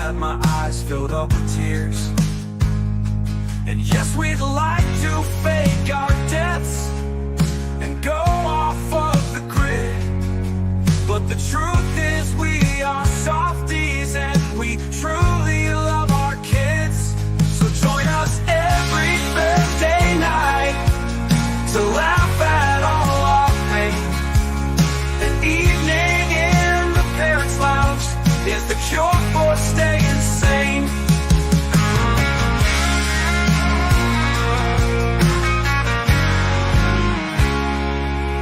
had my eyes filled up with tears. And yes, we'd like to fake our deaths and go off of the grid, but the truth is we are softies and we truly love our kids. So join us every Thursday night to laugh at all our pain. An evening in the Parents Lounge is the cure for staying sane.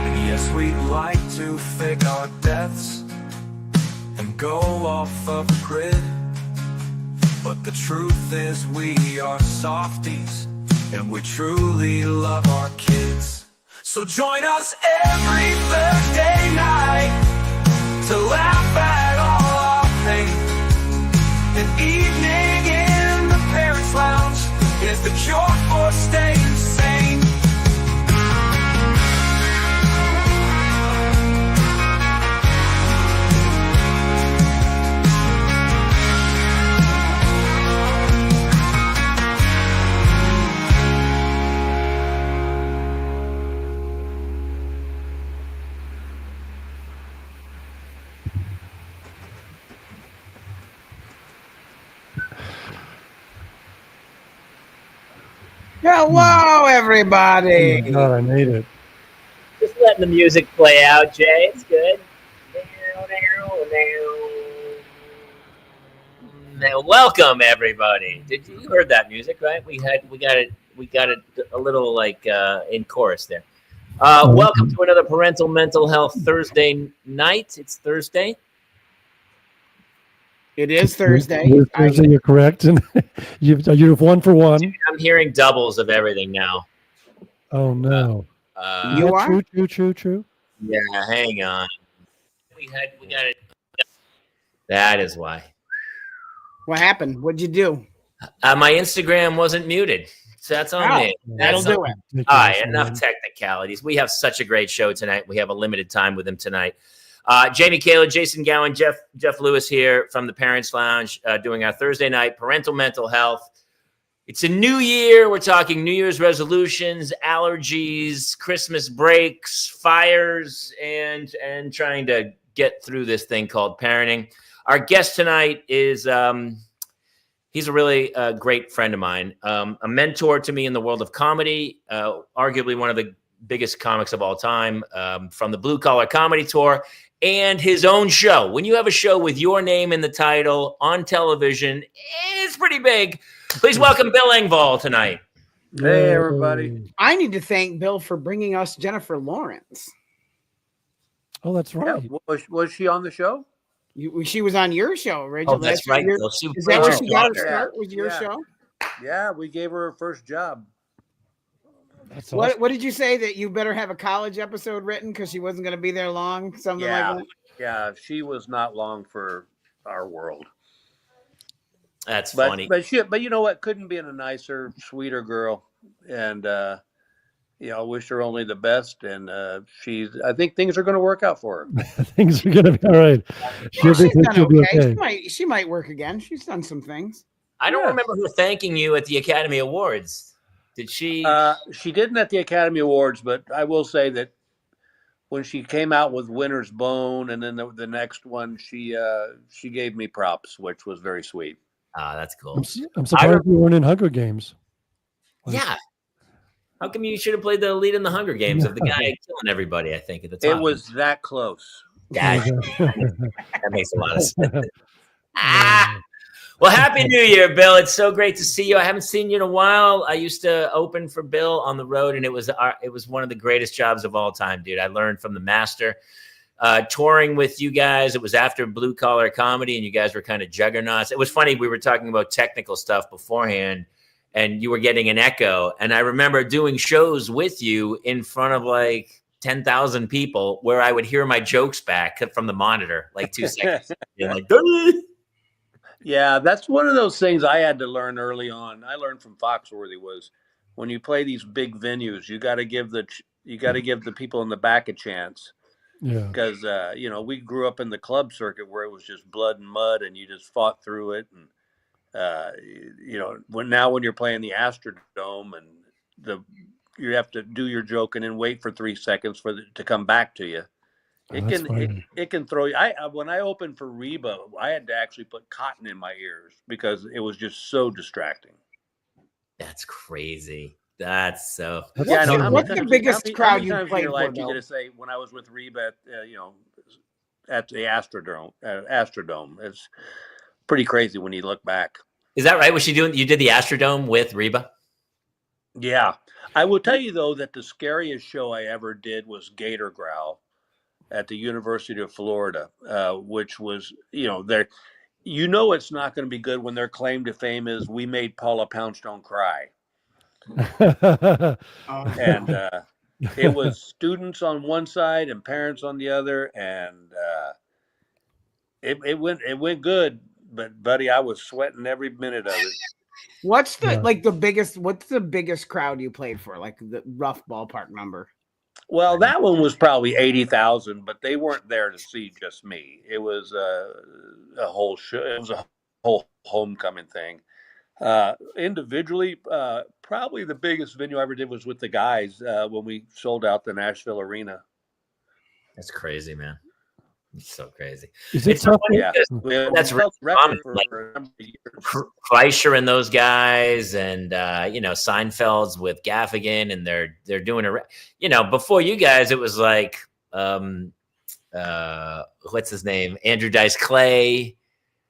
And yes, we'd like to fake our deaths and go off of the grid, but the truth is we are softies and we truly love our kids. So join us every Thursday night to laugh at all our pain. An evening in the Parents Lounge is the cure for staying sane. Hello, everybody. Oh my God, I made it. Just letting the music play out, Jay. It's good. Now, welcome everybody. Did you heard that music, right? We got it a little like in chorus there. Welcome to another Parental Mental Health Thursday night. It's Thursday. It is Thursday. You're correct, and you've one for one. I'm hearing doubles of everything now. Oh no! You are True. Yeah, hang on. We got it. That is why. What happened? What'd you do? My Instagram wasn't muted, so that's on me. That'll do it. All right, enough technicalities. We have such a great show tonight. We have a limited time with him tonight. Jamie, Kaler, Jason Gowin, Jeff Lewis here from the Parents Lounge, doing our Thursday night parental mental health. It's a new year. We're talking New Year's resolutions, allergies, Christmas breaks, fires, and trying to get through this thing called parenting. Our guest tonight is he's a really great friend of mine, a mentor to me in the world of comedy, arguably one of the biggest comics of all time, from the Blue Collar Comedy Tour and his own show. When you have a show with your name in the title on television, it's pretty big. Please welcome Bill Engvall tonight. Hey, everybody. I need to thank Bill for bringing us Jennifer Lawrence. Oh, that's right. Yeah, was she on the show? She was on your show, Rachel. Oh, that's right. Is that where she got her start? Was your show? Yeah, we gave her her first job. That's awesome. What did you say, that you better have a college episode written because she wasn't going to be there long? Something like that? Yeah, she was not long for our world. That's funny. But you know what? Couldn't be a nicer, sweeter girl. And, wish her only the best. And I think things are going to work out for her. Things are going to be all right. She's done okay. She might work again. She's done some things. I don't remember her thanking you at the Academy Awards. Did she? She didn't at the Academy Awards, but I will say that when she came out with Winter's Bone, and then the next one, she gave me props, which was very sweet. That's cool. I'm surprised you weren't in Hunger Games. Yeah. How come you should have played the lead in the Hunger Games of the guy killing everybody, I think, at the time? It was that close. Yeah, that makes a lot of sense. Well, Happy New Year, Bill. It's so great to see you. I haven't seen you in a while. I used to open for Bill on the road, and it was one of the greatest jobs of all time, dude. I learned from the master. Touring with you guys, it was after Blue Collar Comedy, and you guys were kind of juggernauts. It was funny. We were talking about technical stuff beforehand, and you were getting an echo. And I remember doing shows with you in front of like 10,000 people where I would hear my jokes back from the monitor, like 2 seconds. You're like, yeah, that's one of those things I had to learn early on. I learned from Foxworthy was when you play these big venues, you got to give the people in the back a chance. Yeah. because you know, we grew up in the club circuit where it was just blood and mud, and you just fought through it. And you know, when you're playing the Astrodome and you have to do your joke and then wait for 3 seconds for it to come back to you. Oh, It that's can funny. it can throw you. When I opened for Reba, I had to actually put cotton in my ears because it was just so distracting. That's crazy. That's so. That's Yeah, I know. crazy. What's the biggest How many crowd you times in played your for, life you Bill? get to say when I was with Reba at you know, at the Astrodome? It's pretty crazy when you look back. Is that right? Was she doing? You did the Astrodome with Reba? Yeah, I will tell you though that the scariest show I ever did was Gator Growl at the University of Florida, which was, you know, there. You know, it's not going to be good when their claim to fame is we made Paula Poundstone cry. And it was students on one side and parents on the other, and it went good. But buddy, I was sweating every minute of it. What's the Yeah. what's the biggest crowd you played for? Like the rough ballpark number. Well, that one was probably 80,000, but they weren't there to see just me. It was a whole show. It was a whole homecoming thing. Individually, probably the biggest venue I ever did was with the guys when we sold out the Nashville Arena. That's crazy, man. It's so crazy. Is it It's so tough? funny Yeah, because that's really record common, for like, a number of years. Kreischer and those guys, and you know, Seinfeld's with Gaffigan, and they're doing you know, before you guys, it was like what's his name, Andrew Dice Clay.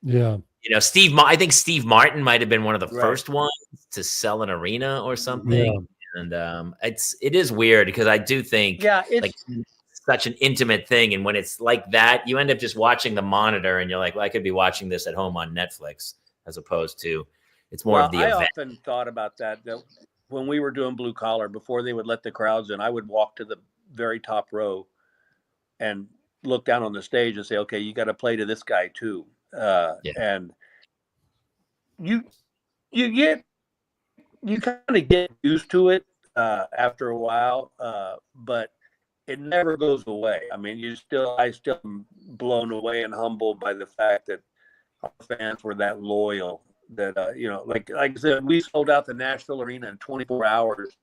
Yeah. You know, I think Steve Martin might have been one of the Right. first ones to sell an arena or something. Yeah. And it is weird because I do think Yeah, it's like such an intimate thing, and when it's like that, you end up just watching the monitor, and you're like, well, I could be watching this at home on Netflix, as opposed to it's more well, of the I event. often thought about that when we were doing Blue Collar, before they would let the crowds in, I would walk to the very top row and look down on the stage and say, okay, you got to play to this guy too. Yeah. And you kind of get used to it after a while, but it never goes away. I mean, I still am blown away and humbled by the fact that our fans were that loyal. That you know, like I said, we sold out the Nashville Arena in 24 hours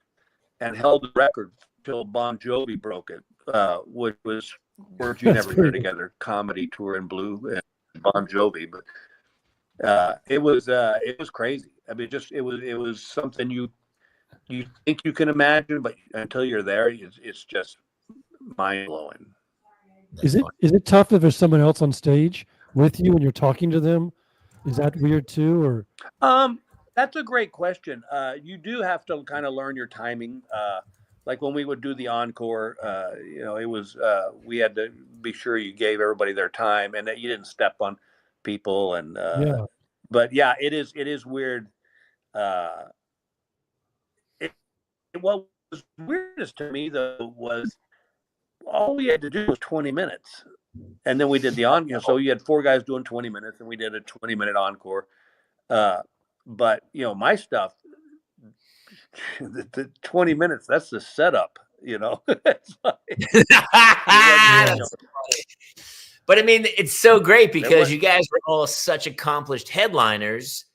and held the record till Bon Jovi broke it, which was Words You That's Never Hear pretty- Together comedy tour in blue and Bon Jovi. But it was crazy. I mean, it was something you think you can imagine, but until you're there, it's just mind blowing. Is it tough if there's someone else on stage with you and you're talking to them? Is that weird too, or? That's a great question. You do have to kind of learn your timing. Like when we would do the encore, you know, it was we had to be sure you gave everybody their time and that you didn't step on people. And Yeah. but yeah, it is weird. What was weirdest to me though was all we had to do was 20 minutes. And then we did the encore. So you had 4 guys doing 20 minutes and we did a 20-minute encore. But you know, my stuff, the 20 minutes, that's the setup, you know. It's like, That's funny. But I mean, it's so great because was- you guys were all such accomplished headliners,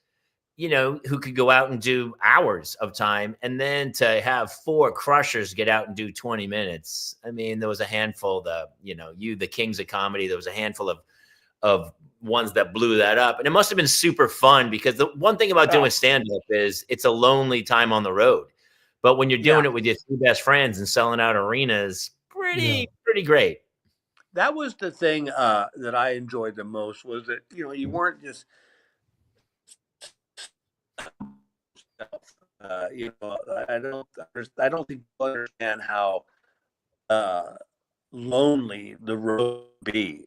you know, who could go out and do hours of time, and then to have 4 crushers get out and do 20 minutes. I mean, there was a handful, the Kings of Comedy, there was a handful of ones that blew that up. And it must have been super fun because the one thing about doing stand-up is it's a lonely time on the road. But when you're doing it with your 3 best friends and selling out arenas, pretty great. that was the thing that I enjoyed the most, was that, you know, you weren't just you know, I don't think people understand how lonely the road be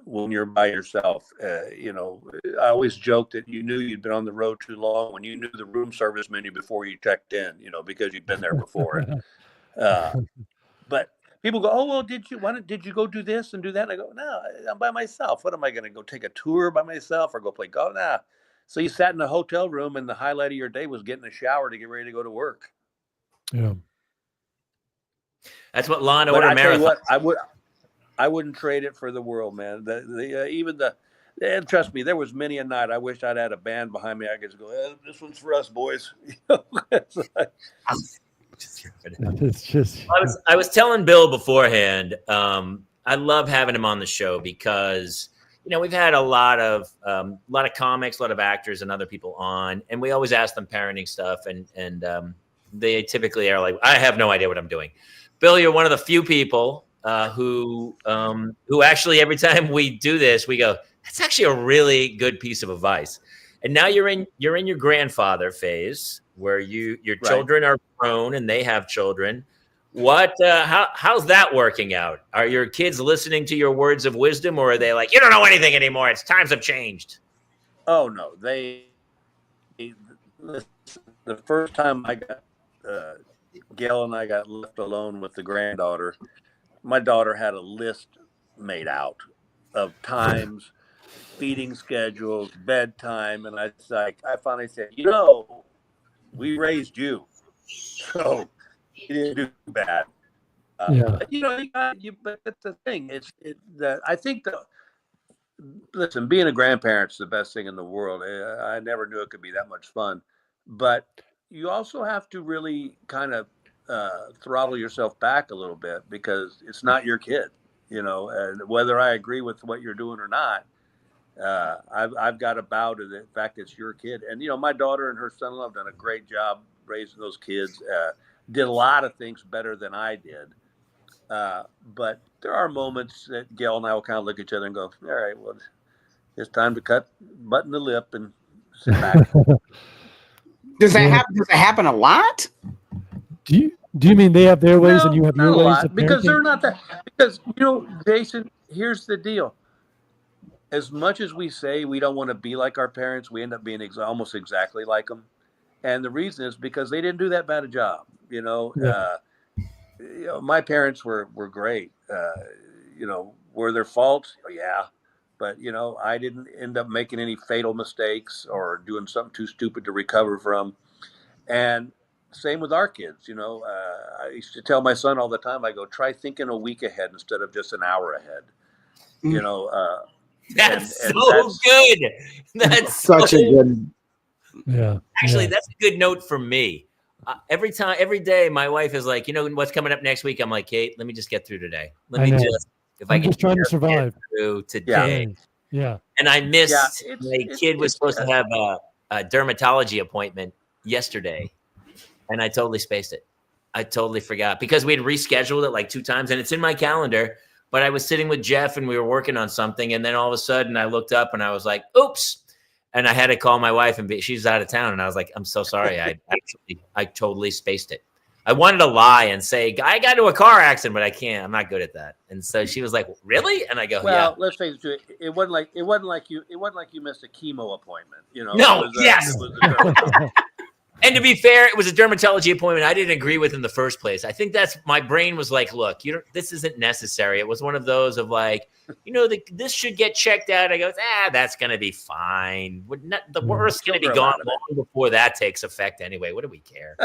when you're by yourself. You know, I always joke that you knew you'd been on the road too long when you knew the room service menu before you checked in, you know, because you'd been there before. But people go, oh, well, did you go do this and do that? And I go, no, I'm by myself. What am I going to go take a tour by myself or go play golf? Nah. So you sat in a hotel room and the highlight of your day was getting a shower to get ready to go to work. Yeah. That's what Law and But Order I tell you Marathon. what, I wouldn't trade it for the world, man. And trust me, there was many a night I wished I'd had a band behind me. I could just go, this one's for us, boys. It's like, It's just I was telling Bill beforehand. I love having him on the show because we've had a lot of comics, a lot of actors, and other people on, and we always ask them parenting stuff, and they typically are like, I have no idea what I'm doing. Bill, you're one of the few people who actually every time we do this, we go, that's actually a really good piece of advice. And now you're in your grandfather phase where your children are grown and they have children. How's that working out? Are your kids listening to your words of wisdom, or are they like, you don't know anything anymore? Times have changed. Oh no, the first time I got Gail and I got left alone with the granddaughter, my daughter had a list made out of times, feeding schedules, bedtime, and I finally said, we raised you, so you didn't do bad. But, but that's the thing. I think listen, being a grandparent's the best thing in the world. I never knew it could be that much fun, but you also have to really kind of throttle yourself back a little bit because it's not your kid, and whether I agree with what you're doing or not, I've got to bow to the fact it's your kid. And, my daughter and her son-in-law have done a great job raising those kids, did a lot of things better than I did. But there are moments that Gail and I will kind of look at each other and go, all right, well, it's time to button the lip and sit back. Does that happen a lot? Do you mean they have their ways and you have your ways? Lot, because they're not that. Because Jason, here's the deal. As much as we say we don't want to be like our parents, we end up being almost exactly like them. And the reason is because they didn't do that bad a job. My parents were great. Were there faults? Yeah. But, I didn't end up making any fatal mistakes or doing something too stupid to recover from. And same with our kids. I used to tell my son all the time, I go, try thinking a week ahead instead of just an hour ahead. That's so good. That's such a good. Yeah. Actually, that's a good note for me. Every day, my wife is like, what's coming up next week? I'm like, Kate, let me just get through today. I'm just trying to survive through today. Yeah. And I missed. My kid was supposed to have a dermatology appointment yesterday, and I totally spaced it. I totally forgot because we had rescheduled it like 2 times, and it's in my calendar. But I was sitting with Jeff and we were working on something. And then all of a sudden I looked up and I was like, oops. And I had to call my wife and she's out of town. And I was like, I'm so sorry. I totally spaced it. I wanted to lie and say, I got into a car accident, but I can't. I'm not good at that. And so she was like, really? And I go, well, yeah. Let's face it. It wasn't like you missed a chemo appointment. No, yes. And to be fair, it was a dermatology appointment I didn't agree with in the first place. I think my brain was like, look, this isn't necessary. It was one of those of like, this should get checked out. I go, that's going to be fine. The worst's going to be gone long before that takes effect anyway. What do we care?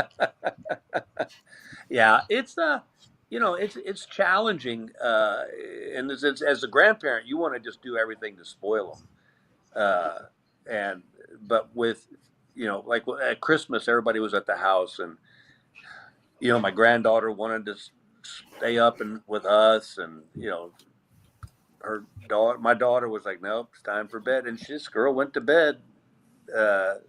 Yeah, it's it's challenging. And as a grandparent, you want to just do everything to spoil them. But with, like at Christmas, everybody was at the house and, my granddaughter wanted to stay up with us and, my daughter was like, nope, it's time for bed. And this girl went to bed. I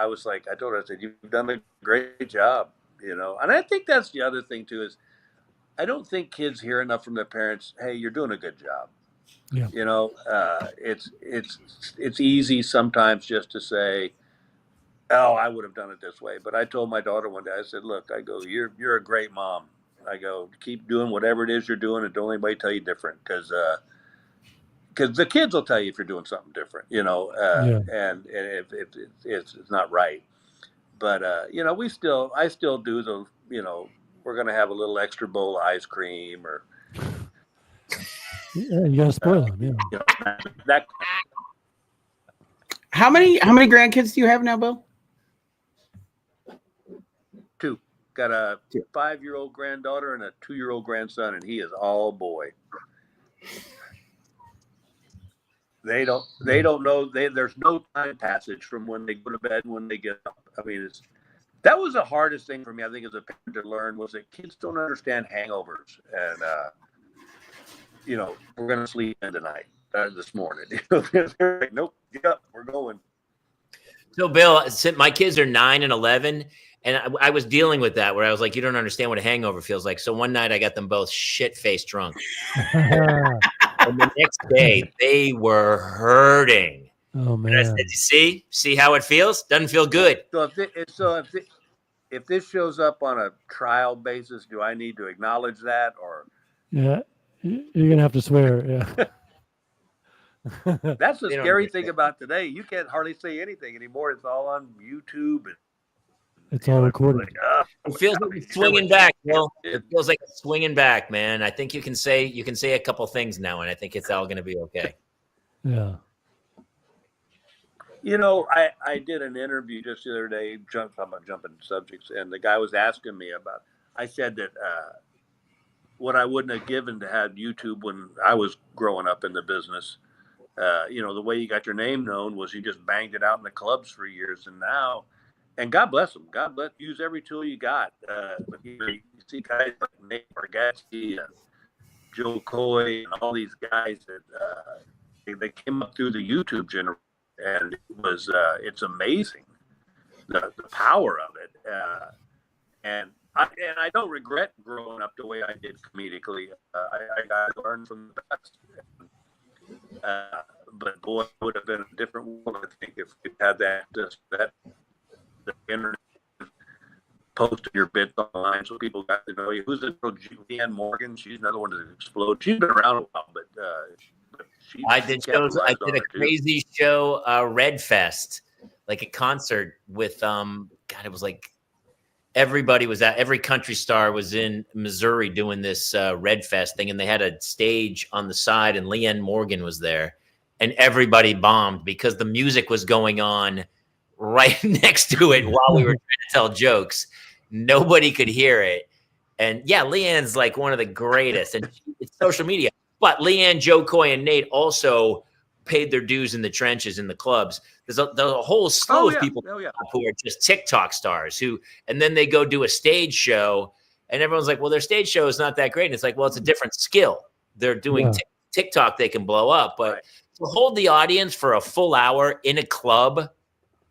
was like, I told her, I said, you've done a great job, And I think that's the other thing too, is I don't think kids hear enough from their parents. Hey, you're doing a good job. Yeah. It's easy sometimes just to say, oh, I would have done it this way. But I told my daughter one day, I said, look, I go, you're a great mom. I go, keep doing whatever it is you're doing and don't anybody tell you different. Because the kids will tell you if you're doing something different, and if it's not right. But, I still do the, we're going to have a little extra bowl of ice cream or. Yeah, you got to spoil them. Yeah. How many grandkids do you have now, Bill? 2. Got a 5-year-old granddaughter and a 2-year-old grandson, and he is all boy. They don't know. There's no time passage from when they go to bed and when they get up. I mean, that was the hardest thing for me, I think, as a parent to learn, was that kids don't understand hangovers. And, we're going to sleep in tonight, this morning. They're like, nope, get up, we're going. So, Bill, my kids are 9 and 11, and I was dealing with that, where I was like, you don't understand what a hangover feels like. So one night I got them both shit-faced drunk. And the next day, they were hurting. Oh, man. And I said, see how it feels? Doesn't feel good. So if this shows up on a trial basis, do I need to acknowledge that? Or Yeah, you're going to have to swear. Yeah. That's the They don't scary thing understand. about today. You can't hardly say anything anymore. It's all on YouTube. And, It's all recorded. It feels like it's swinging back, Bill. It feels like it's swinging back, man. I think you can say a couple things now, and I think it's all going to be okay. Yeah. I did an interview just the other day, talking about jumping subjects, and the guy was asking me about, I said that what I wouldn't have given to have YouTube when I was growing up in the business. The way you got your name known was you just banged it out in the clubs for years. And now, and God bless them, use every tool you got. But you see guys like Nate Bargatze and Joe Coy and all these guys that they came up through the YouTube generation, and it was it's amazing the power of it. And I don't regret growing up the way I did comedically. I got to learn from the best. But boy, it would have been a different world, I think, if we had that the internet, posting your bits online so people got to know you. Who's the girl, Leanne Morgan? She's another one to explode. She's been around a while, but I did a crazy show, Red Fest, like a concert with it was like everybody was at, every country star was in Missouri doing this Red Fest thing, and they had a stage on the side, and Leanne Morgan was there, and everybody bombed because the music was going on right next to it while we were trying to tell jokes. Nobody could hear it. And yeah, Leanne's like one of the greatest, and it's social media. But Leanne, Joe Coy, and Nate also paid their dues in the trenches in the clubs. There's a whole slew of people who are just TikTok stars and then they go do a stage show, and everyone's like, well, their stage show is not that great. And it's like, well, it's a different skill. They're doing TikTok, they can blow up. But to hold the audience for a full hour in a club,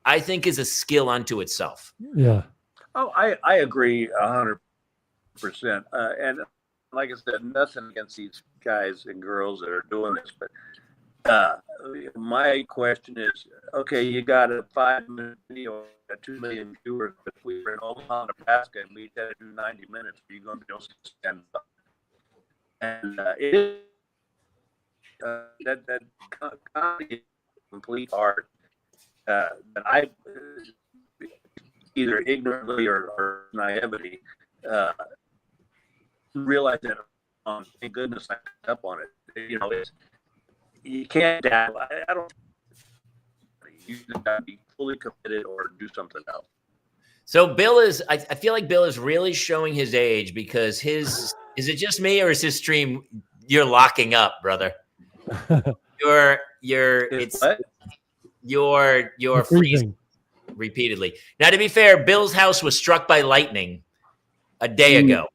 I think is a skill unto itself. Yeah. Oh, I agree 100%. And like I said, nothing against these guys and girls that are doing this, but my question is, okay, you got a 5-minute video, 2 million viewers, but if we were in Omaha, Nebraska, and we had to do 90 minutes, are you going to be able to stand up? And it is that comedy is complete art that I either ignorantly or naivety realize that. Thank goodness I picked up on it. You can't dabble. I don't. You just got to be fully committed or do something else. So Bill I feel like Bill is really showing his age, because is it just me, or is his stream, you're locking up, brother? You're freezing repeatedly. Now, to be fair, Bill's house was struck by lightning a day ago.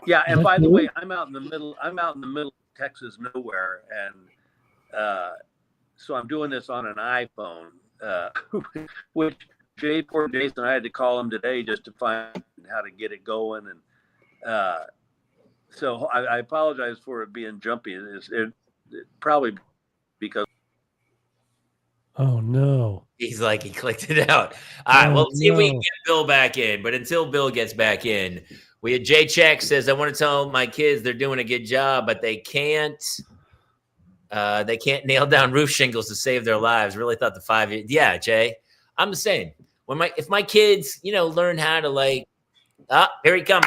Yeah, and by the way, I'm out in the middle of Texas nowhere, and so I'm doing this on an iPhone, which poor Jason, I had to call him today just to find how to get it going, and so I apologize for it being jumpy. It probably because. Oh no! He's like, he clicked it out. All right, well, let's see if we can get Bill back in. But until Bill gets back in, we had Jay Check says, I want to tell my kids they're doing a good job, but they can't nail down roof shingles to save their lives. Really thought the 5 years. Yeah, Jay, I'm the same. If my kids, learn how to here he comes.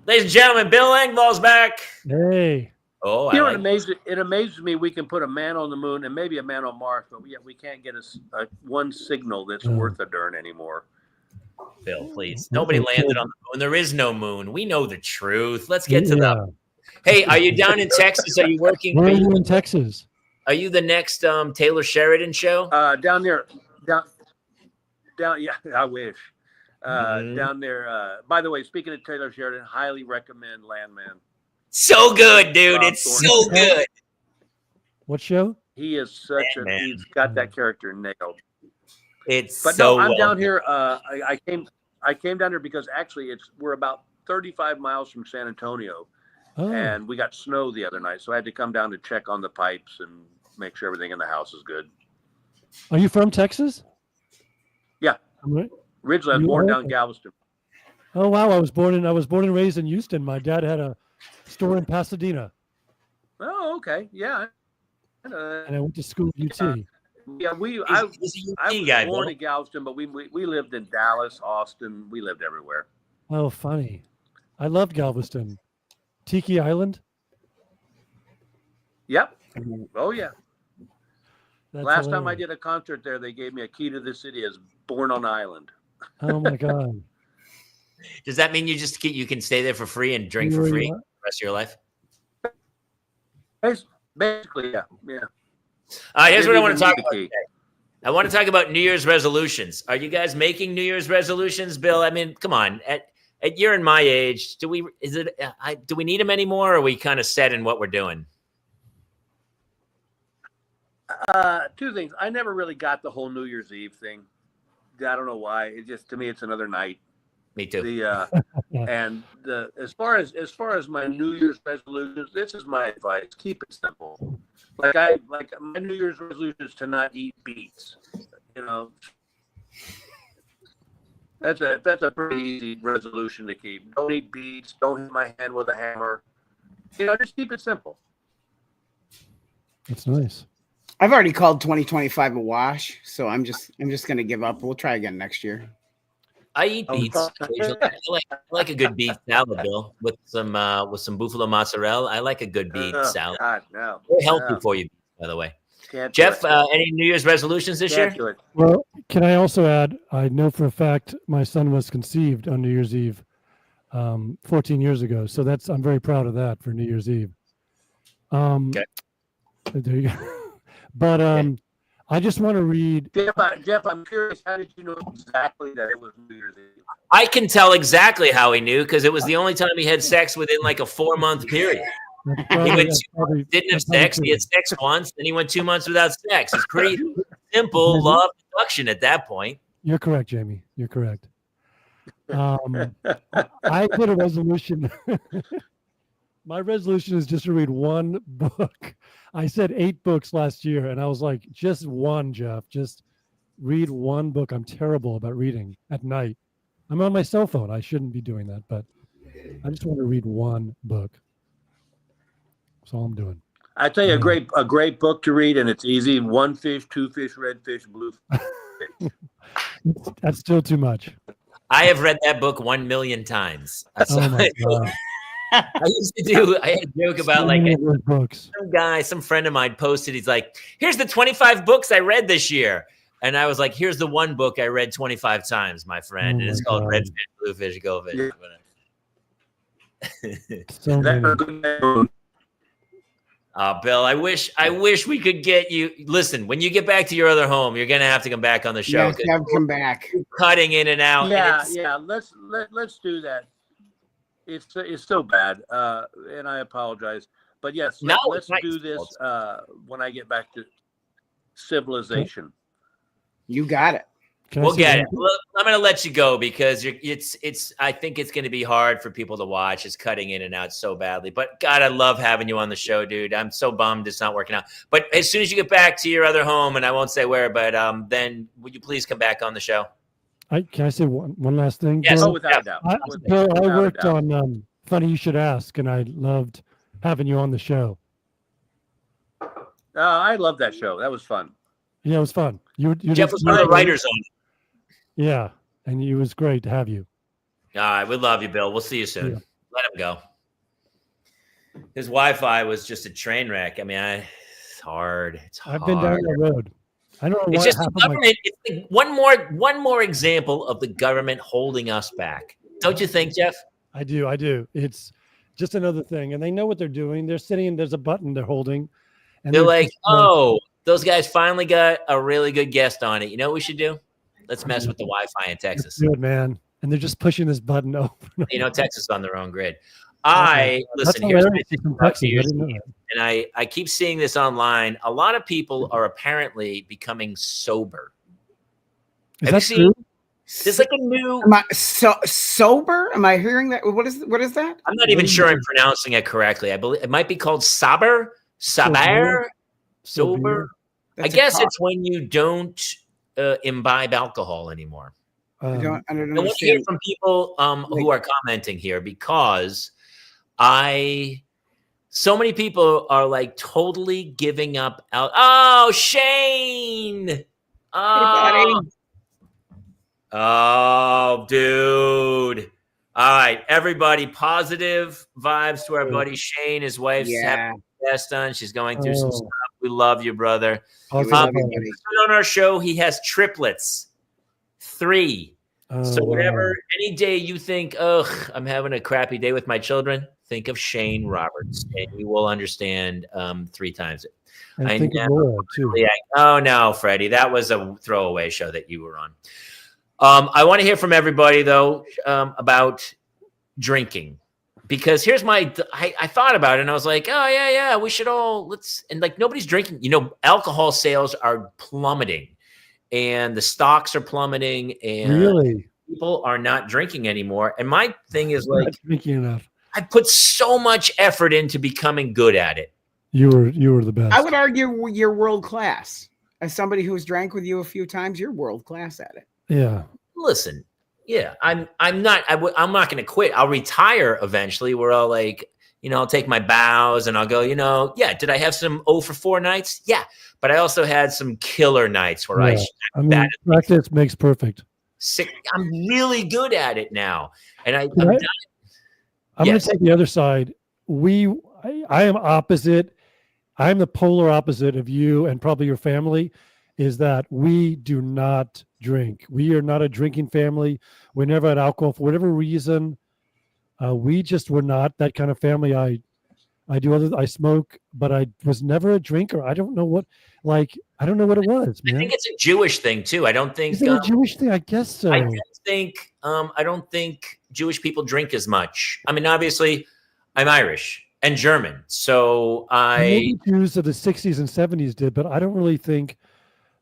Ladies and gentlemen, Bill Engvall's back. Hey. Oh, it amazes me we can put a man on the moon and maybe a man on Mars, but we can't get one signal that's worth a darn anymore. Bill, please. Nobody landed on the moon. There is no moon. We know the truth. Let's get to Yeah. Hey, are you down in Texas? Are you working? Where are you in Texas? Are you the next Taylor Sheridan show? Down there, down. Yeah, I wish. Down there. By the way, speaking of Taylor Sheridan, highly recommend Landman. So good, dude. Rob It's Thornton. so good. What show? He is such Landman. he's got that character nailed. It's But so no, I'm well down done. here. I came down here because actually we're about 35 miles from San Antonio, Oh, and we got snow the other night, so I had to come down to check on the pipes and make sure everything in the house is good. are you from Texas? Yeah. Right. Originally, I was You born are? down in Galveston. Oh wow, I was born and raised in Houston. My dad had a store in Pasadena, Oh, okay, yeah. and I went to school at UT. Yeah, I He's a was UT guy, born Bill. in Galveston, but we lived in Dallas, Austin. We lived everywhere. Oh, funny. I loved Galveston. Tiki Island. Yep. Oh yeah. That's Last time I hilarious. did a concert there, they gave me a key to the city as Born on Island. Oh my God. Does that mean you can stay there for free and drink for Where you free are? the rest of your life? Basically, yeah. Here's what I want to Didn't talk even about need the key. today. I want to talk about New Year's resolutions. Are you guys making New Year's resolutions, Bill? I mean, come on. At your and my age, do we need them anymore, or are we kind of set in what we're doing? Two things. I never really got the whole New Year's Eve thing. I don't know why. It just, to me, it's another night. Me too. As far as my New Year's resolutions, this is my advice: keep it simple. Like my New Year's resolution is to not eat beets. You know, that's a pretty easy resolution to keep. Don't eat beets. Don't hit my hand with a hammer. You know, just keep it simple. That's nice. I've already called 2025 a wash, so I'm just going to give up. We'll try again next year. I eat beets occasionally. I like a good beet salad, Bill, with some buffalo mozzarella. I like a good beet salad. God, no. Very healthy No. for you, by the way. Can't do Jeff, it. any New Year's resolutions this year? Can't do it. Well, can I also add? I know for a fact my son was conceived on New Year's Eve, 14 years ago. So I'm very proud of that for New Year's Eve. Okay. There you go. But I just want to read. Jeff, I'm curious. How did you know exactly that it was New Year's Eve? I can tell exactly how he knew because it was the only time he had sex within like a 4-month period. Didn't have sex. He had sex once, then he went 2 months without sex. It's pretty simple law of deduction at that point. You're correct, Jamie. You're correct. I put a resolution. My resolution is just to read one book. I said 8 books last year, and I was like, just one, Jeff. Just read one book. I'm terrible about reading at night. I'm on my cell phone. I shouldn't be doing that, but I just want to read one book. That's all I'm doing. I tell you, a great book to read, and it's easy. One fish, two fish, red fish, blue fish. That's still too much. I have read that book 1 million times. Oh my God. I had a joke about So like many good books. some friend of mine posted, he's like, here's the 25 books I read this year. And I was like, here's the one book I read 25 times, my friend. Oh and it's my called God. Red Fish, Blue Fish, Goldfish. Yeah. So many. Bill, I wish we could get you. Listen, when you get back to your other home, you're going to have to come back on the show. Yes, have come back. Cutting in and out. Yeah. Let's do that. It's so bad, and I apologize. But yes, No, let's it's not do your this fault. when I get back to civilization. You got it. Can I We'll say get one it. Well, I'm going to let you go because I think it's going to be hard for people to watch. It's cutting in and out so badly. But God, I love having you on the show, dude. I'm so bummed it's not working out. But as soon as you get back to your other home, and I won't say where, but then would you please come back on the show? Can I say one last thing? Yes. Bill? Oh, without a doubt. Bill, I Without a worked doubt. on Funny You Should Ask, and I loved having you on the show. I love that show. That was fun. Yeah, it was fun. You Jeff was one of the writers on it. Yeah, and it was great to have you. All right, we love you, Bill. We'll see you soon. Yeah. Let him go. His Wi-Fi was just a train wreck. I mean, it's hard. It's hard. I've been down that road. I don't know It's why just the half of my government. It's like one more example of the government holding us back. Don't you think, Jeff? I do. It's just another thing. And they know what they're doing. They're sitting and there's a button they're holding. And They're like, just, oh, those guys finally got a really good guest on it. You know what we should do? Let's mess with the Wi-Fi in Texas. good, man. And they're just pushing this button over. You know, Texas is on their own grid. That's Listen, here's my hilarious. thing From about Texas. New I Year's didn't know Eve, that. and I keep seeing this online. A lot of people are apparently becoming sober. Is Have that you seen? true? There's like a new. Am I sober? Am I hearing that? What is that? I'm not even sure I'm pronouncing it correctly. I believe it might be called saber, sober. I guess it's when you don't imbibe alcohol anymore. I don't I want to hear understand. from people who are commenting here because so many people are like totally giving up. Oh, Shane. Oh, oh, dude. All right, everybody, positive vibes to our buddy Shane. His wife's having a test done. She's going through some stuff. We love you, brother. We love you, buddy. On our show, he has triplets, 3. So whatever, any day you think, ugh, I'm having a crappy day with my children, think of Shane Roberts, and you will understand 3 times it. And I think of Laura, too. Oh, no, Freddie, that was a throwaway show that you were on. I want to hear from everybody, though, about drinking. Because here's I thought about it, and I was like, oh, yeah, we should all, and like nobody's drinking. You know, alcohol sales are plummeting. And the stocks are plummeting, and really, people are not drinking anymore. And my thing is like, not drinking enough. I put so much effort into becoming good at it. You were the best. I would argue you're world class. As somebody who's drank with you a few times, you're world class at it. Yeah. Listen, yeah, I'm not going to quit. I'll retire eventually. Where I'll like, you know, I'll take my bows and I'll go, you know, yeah. Did I have some 0 for 4 nights? Yeah. But I also had some killer nights where I mean, practice makes perfect. I'm really good at it now. And I'm going to take the other side. I am opposite. I'm the polar opposite of you and probably your family, is that we do not drink. We are not a drinking family. We never had alcohol for whatever reason. We're not that kind of family. I smoke, but I was never a drinker. I don't know what it was, man. I think it's a Jewish thing too. I don't think it's a Jewish thing. I guess so. I don't think Jewish people drink as much. I mean, obviously, I'm Irish and German, so maybe Jews of the 60s and 70s did, but I don't really think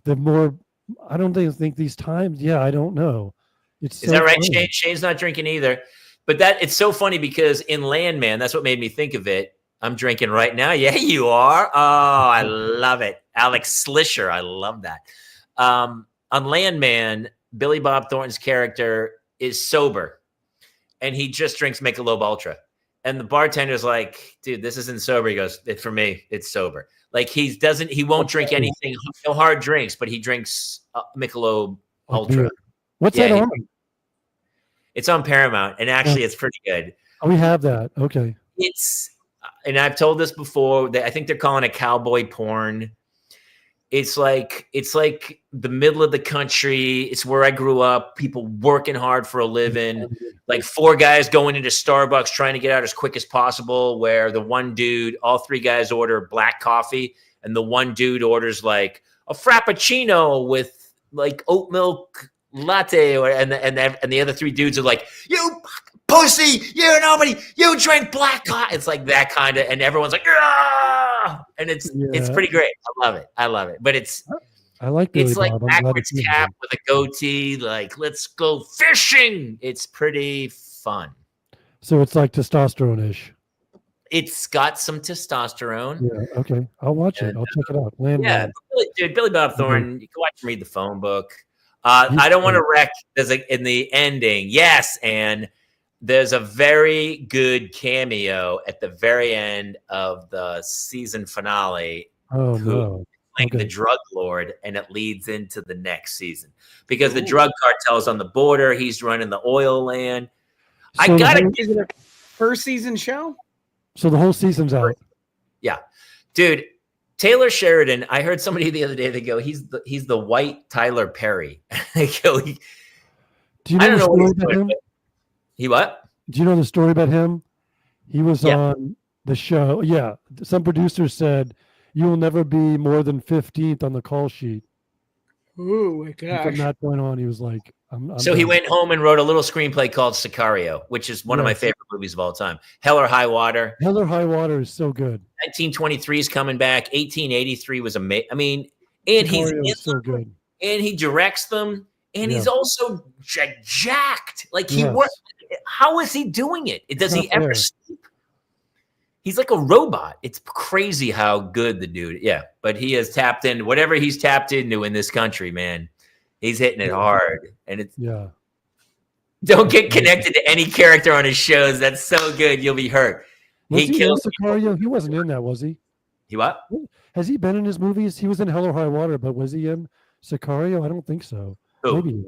I don't think these times. Yeah, I don't know. Is that right? Shane's not drinking either. But it's so funny because in Landman, that's what made me think of it. I'm drinking right now. Yeah, you are. Oh, I love it. Alex Slisher. I love that. On Landman, Billy Bob Thornton's character is sober and he just drinks Michelob Ultra. And the bartender's like, dude, this isn't sober. He goes, for me, it's sober. Like he won't drink anything, no hard drinks, but he drinks Michelob Ultra. What's that on? It's on Paramount, and actually, it's pretty good. Oh, we have that. Okay. And I've told this before. I think they're calling it cowboy porn. It's like the middle of the country. It's where I grew up. People working hard for a living. Like 4 guys going into Starbucks trying to get out as quick as possible. Where the one dude, all 3 guys order black coffee, and the one dude orders like a frappuccino with like oat milk latte, and the other 3 dudes are like, you pussy, you drink black coffee. It's like that kind of, and everyone's like, ah! And it's pretty great. I love it. But I like Billy it's like Bob. backwards cap with a goatee, like let's go fishing. It's pretty fun. So it's like testosterone-ish. It's got some testosterone. Yeah. Okay. I'll watch it. I'll check it out. Billy Bob Thornton. You can watch him read the phone book. I don't want to wreck. In the ending, yes, and there's a very good cameo at the very end of the season finale. Oh no! Like the drug lord, and it leads into the next season because the drug cartel's on the border. He's running the oil land. So I gotta Is it a first season show? So the whole season's out. Yeah, dude. Taylor Sheridan. I heard somebody the other day. They go, he's the white Tyler Perry. They go, Do you know I don't the know what story he's about doing. him? But he what? Do you know the story about him? He was Yeah. on the show. Yeah. Some producers said, you will never be more than 15th on the call sheet. Oh my And from gosh. that point on, he was like, I'm So he done. went home and wrote a little screenplay called Sicario, which is one of my Yes. favorite movies of all time. Hell or High Water. Hell or High Water is so good. 1923 is coming back. 1883 was amazing. I mean, and Sicario is so good. and he directs them, and he's Yeah. also jacked. Like he Yes. works. How is he doing it? Does Not he ever fair. sleep? He's like a robot. It's crazy how good the dude. Yeah, but he has tapped in whatever he's tapped into in this country, man. He's hitting it hard, and it's Yeah. don't get connected to any character on his shows. That's so good. You'll be hurt. Was He he in kills. Sicario? He wasn't in that, was he? He what? Has he been in his movies? He was in Hell or High Water, but was he in Sicario? I don't think so. Who? Maybe he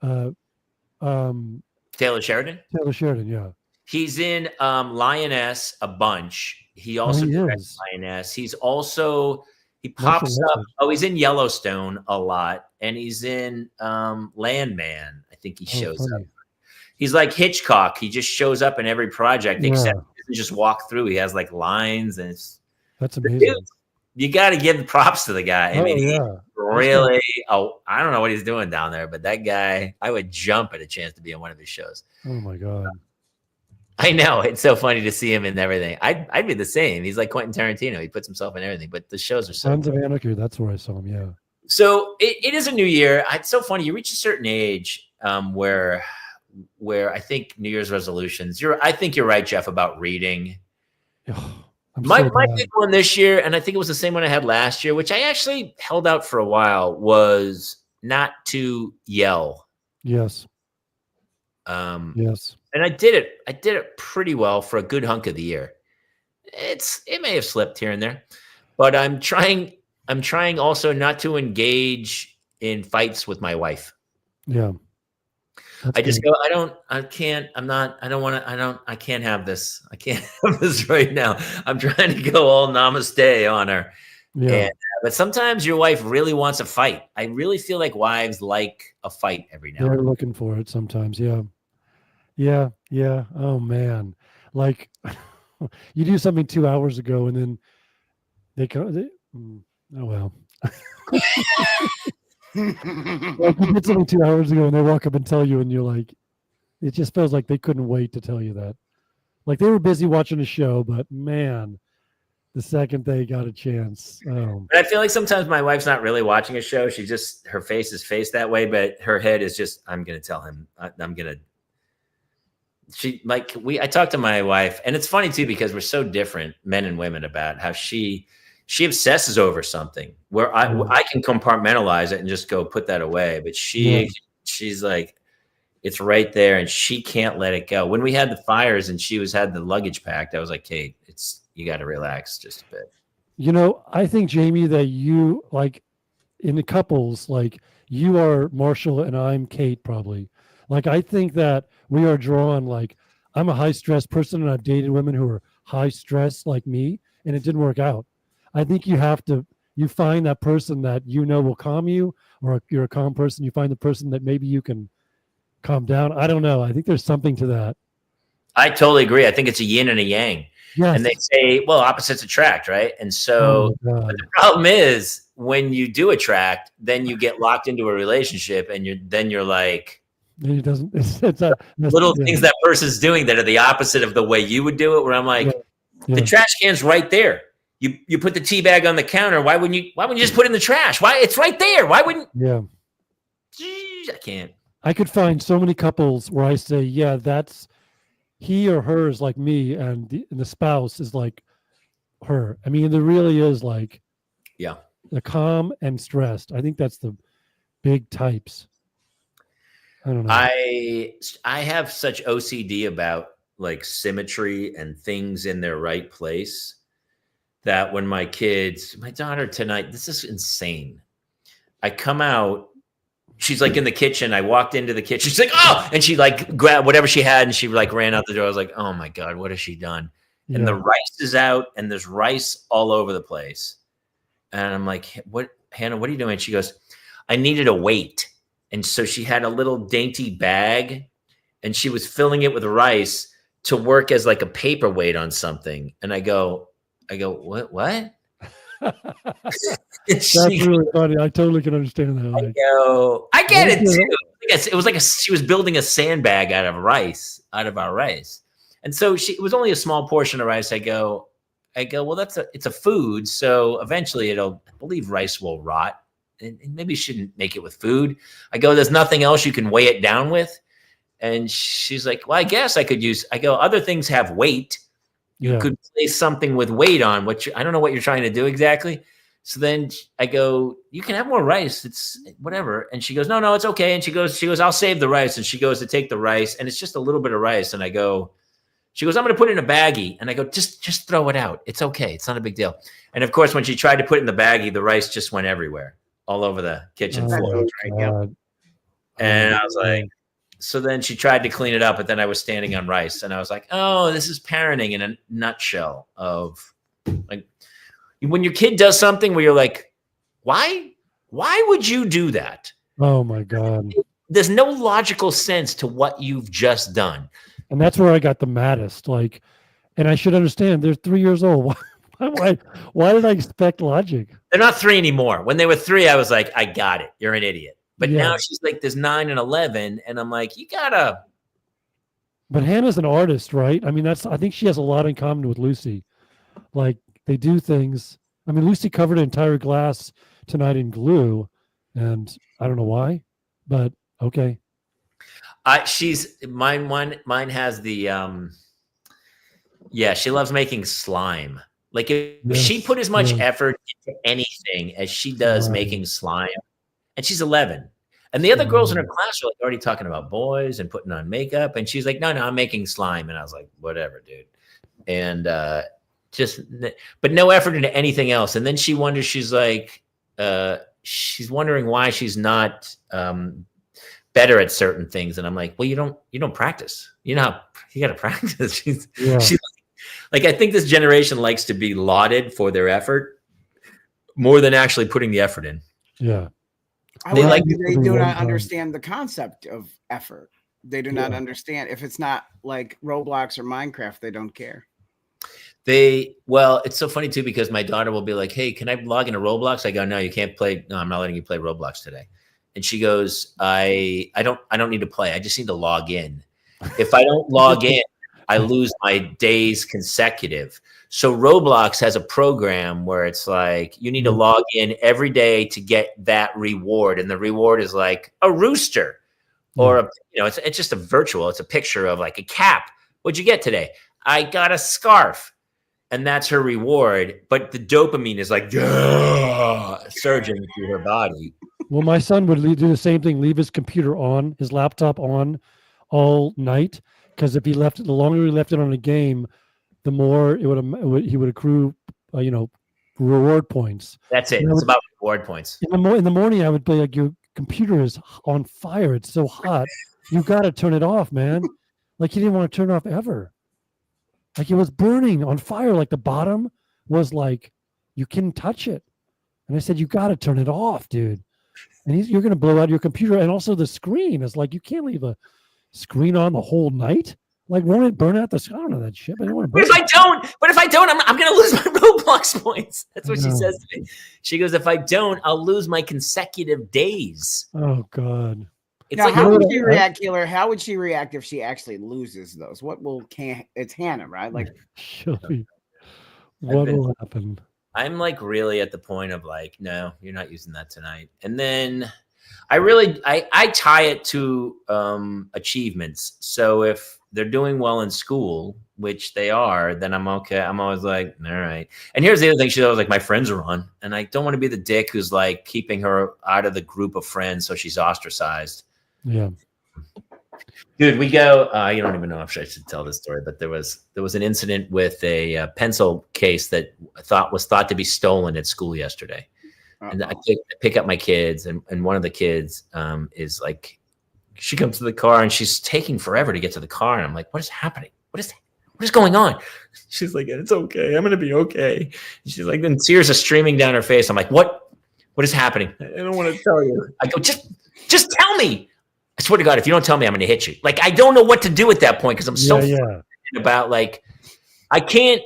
was. Taylor Sheridan. Taylor Sheridan, yeah. He's in Lioness a bunch. He also he directs is. Lioness. He pops Marshall up. Lynch. Oh, he's in Yellowstone a lot, and he's in Landman. I think he Oh, shows up. funny. He's like Hitchcock. He just shows up in every project, Yeah. except he doesn't just walk through. He has like lines, and it's That's the amazing. dude, you got to give props to the guy. I Oh, mean, he yeah. really. Oh, I don't know what he's doing down there, but that guy, I would jump at a chance to be on one of his shows. Oh, my God. I know, it's so funny to see him in everything. I'd be the same. He's like Quentin Tarantino. He puts himself in everything, but the shows are so. Sons of Anarchy, that's where I saw him, yeah. So it is a new year. It's so funny. You reach a certain age where I think New Year's resolutions. I think you're right, Jeff, about reading. Oh, I'm My so bad. big one this year, and I think it was the same one I had last year, which I actually held out for a while, was not to yell. Yes. Yes. And I did it. I did it pretty well for a good hunk of the year. It may have slipped here and there, but I'm trying also not to engage in fights with my wife. Yeah. I just go, I can't have this. I can't have this right now. I'm trying to go all namaste on her. Yeah. And, but sometimes your wife really wants a fight. I really feel like wives like a fight every now and They're then. looking for it sometimes. Yeah. Yeah. Yeah. Oh, man. Like you do something 2 hours ago and then they come. Oh, well. Like you did something 2 hours ago and they walk up and tell you and you're like, it just feels like they couldn't wait to tell you that. Like they were busy watching a show, but man, the second they got a chance. Oh. But I feel like sometimes my wife's not really watching a show. She just, her face is faced that way, but her head is just, I'm going to tell him. I talked to my wife, and it's funny too, because we're so different, men and women, about how she obsesses over something where I can compartmentalize it and just go put that away. But she's like, it's right there and she can't let it go. When we had the fires and she had the luggage packed, I was like, Kate, you got to relax just a bit. You know, I think, Jamie, that you, like, in the couples, like, you are Marshall and I'm Kate, probably. Like, I think that we are drawn, like, I'm a high-stress person and I've dated women who are high-stress like me, and it didn't work out. I think you find that person that you know will calm you, or you're a calm person, you find the person that maybe you can calm down. I don't know. I think there's something to that. I totally agree. I think it's a yin and a yang. Yes. And they say, well, opposites attract, right? And so Oh, but the problem is when you do attract, then you get locked into a relationship and you're like, it doesn't. It's little things that person's doing that are the opposite of the way you would do it, where I'm like, the trash can's right there. You put the tea bag on the counter. Why wouldn't you just put it in the trash? Why? It's right there. Why wouldn't? Yeah. I can't. I could find so many couples where I say, yeah, that's he or her is like me, and the spouse is like her. I mean, there really is like, the calm and stressed. I think that's the big types. I don't know. I have such OCD about like symmetry and things in their right place that when my daughter tonight, this is insane. I come out, she's like in the kitchen. I walked into the kitchen. She's like, oh, and she like grabbed whatever she had and she like ran out the door. I was like, oh my God, what has she done? And the rice is out and there's rice all over the place. And I'm like, what, Hannah, what are you doing? And she goes, I needed a weight. And so she had a little dainty bag and she was filling it with rice to work as like a paperweight on something. And I go, what? That's really funny. I totally can understand that. Like, I get it too. It was like she was building a sandbag out of our rice. And so it was only a small portion of rice. I go, well, it's a food. So eventually I believe rice will rot and maybe you shouldn't make it with food. I go, there's nothing else you can weigh it down with. And she's like, well, I guess I could other things have weight. You could place something with weight on, which I don't know what you're trying to do exactly. So then I go, you can have more rice. It's whatever. And she goes, no, it's okay. And she goes, I'll save the rice. And she goes to take the rice and it's just a little bit of rice. And she goes, I'm going to put it in a baggie. And I go, just throw it out. It's okay. It's not a big deal. And of course, when she tried to put it in the baggie, the rice just went everywhere, all over the kitchen floor. And I was like, so then she tried to clean it up, but then I was standing on rice and I was like, oh, this is parenting in a nutshell of like when your kid does something where you're like, why would you do that? Oh my God. There's no logical sense to what you've just done. And that's where I got the maddest. Like, and I should understand they're 3 years old. Why did I expect logic? They're not 3 anymore. When they were 3, I was like, I got it. You're an idiot. But now she's like, there's 9 and 11. And I'm like, you gotta. But Hannah's an artist, right? I mean, I think she has a lot in common with Lucy. Like they do things. I mean, Lucy covered an entire glass tonight in glue and I don't know why, but okay. Mine has the, she loves making slime. Like if she put as much effort into anything as she does making slime, and she's 11. And the other girls in her class are like already talking about boys and putting on makeup. And she's like, no, I'm making slime. And I was like, whatever, dude. And but no effort into anything else. And then she wonders, she's like, she's wondering why she's not better at certain things. And I'm like, well, you don't practice. You know how you got to practice. She's like, I think this generation likes to be lauded for their effort more than actually putting the effort in. Yeah. They do not understand the concept of effort. They do not understand. If it's not like Roblox or Minecraft, they don't care. It's so funny too, because my daughter will be like, hey, can I log into Roblox? I go, no, you can't play. No, I'm not letting you play Roblox today. And she goes, I don't need to play. I just need to log in. If I don't log in, I lose my days consecutive. So Roblox has a program where it's like you need to log in every day to get that reward. And the reward is like a rooster or it's just a virtual. It's a picture of like a cap. What'd you get today? I got a scarf. And that's her reward. But the dopamine is like surging through her body. Well, my son would do the same thing, leave his computer on, his laptop on all night. Because if the longer he left it on a game, the more he would accrue, reward points. That's it. It's about reward points. In the morning, I would be like, your computer is on fire. It's so hot. You got to turn it off, man. Like he didn't want to turn it off ever. Like it was burning on fire. Like the bottom was like, you couldn't touch it. And I said, you got to turn it off, dude. And you're going to blow out your computer. And also the screen is like, you can't leave a screen on the whole night. Like, won't it burn out the screen? I don't know that shit. But I don't want to burn But if I don't, I'm going to lose my Roblox points. That's what she says to me. She goes, if I don't, I'll lose my consecutive days. Oh, God. It's like, how would she react, Kaler? How would she react if she actually loses those? It's Hannah, right? Like, what will happen? I'm like really at the point of like, no, you're not using that tonight. And then I tie it to achievements. So if they're doing well in school, which they are, then I'm okay. I'm always like, all right. And here's the other thing. She's always like, my friends are on. And I don't want to be the dick who's like keeping her out of the group of friends so she's ostracized. Yeah. Dude, we go, you don't even know if I should tell this story, but there was an incident with a pencil case that was thought to be stolen at school yesterday. And I pick up my kids, and one of the kids is like, she comes to the car and she's taking forever to get to the car. And I'm like, what is happening? what is going on? She's like, it's okay. I'm going to be okay. She's like, then tears are streaming down her face. I'm like, what is happening? I don't want to tell you. I go, just tell me. I swear to God, if you don't tell me, I'm going to hit you. Like, I don't know what to do at that point because I'm so frustrated about like, I can't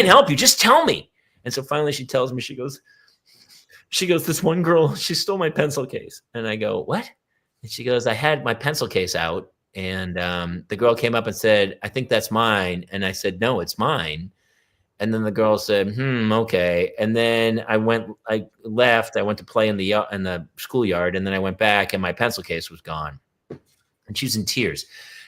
help you. Just tell me. And so finally she tells me, she goes, this one girl, she stole my pencil case. And I go, what? And she goes, I had my pencil case out and the girl came up and said, I think that's mine. And I said, no, it's mine. And then the girl said, okay. And then I left. I went to play in the schoolyard. And then I went back and my pencil case was gone. And she's in tears.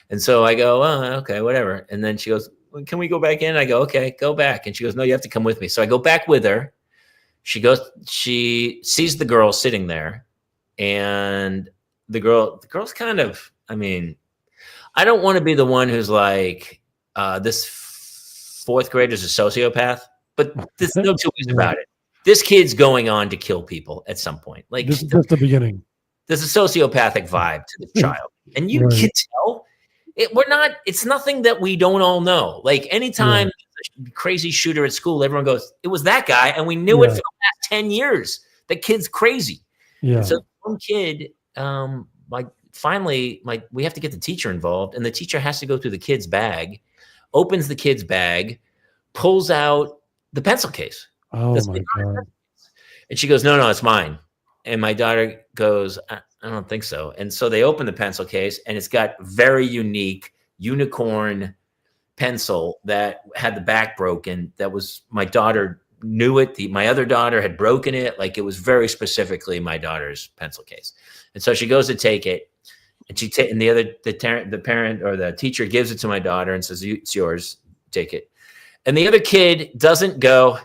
And so I go, oh, okay, whatever. And then she goes, well, can we go back in? I go, okay, go back. And she goes, no, you have to come with me. So I go back with her. She sees the girl sitting there. And the girl's kind of, I mean, I don't want to be the one who's like, this fourth grader's a sociopath, but there's no two ways about it. This kid's going on to kill people at some point. Like, this is just the beginning. There's a sociopathic vibe to the child. And you can tell it's nothing that we don't all know. Like anytime there's a crazy shooter at school, everyone goes, it was that guy. And we knew it for the last 10 years. The kid's crazy. Yeah. And so one kid, we have to get the teacher involved, and the teacher has to go through the kid's bag, opens the kid's bag, pulls out the pencil case. Oh my God. And she goes, no, it's mine. And my daughter goes, I don't think so. And so they open the pencil case, and it's got very unique unicorn pencil that had the back broken. That was, my daughter knew it. My other daughter had broken it. Like, it was very specifically my daughter's pencil case. And so she goes to take it, and the parent or the teacher gives it to my daughter and says, it's yours, take it. And the other kid doesn't go,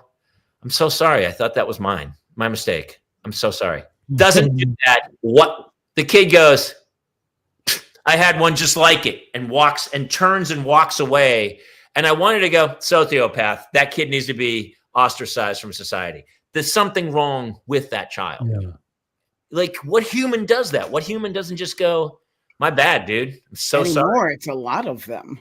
I'm so sorry. I thought that was mine. My mistake. I'm so sorry. Doesn't do that. What? The kid goes, I had one just like it, and turns and walks away. And I wanted to go, sociopath. That kid needs to be ostracized from society. There's something wrong with that child. Yeah. Like, what human does that? What human doesn't just go, my bad, dude. I'm so sorry. It's a lot of them.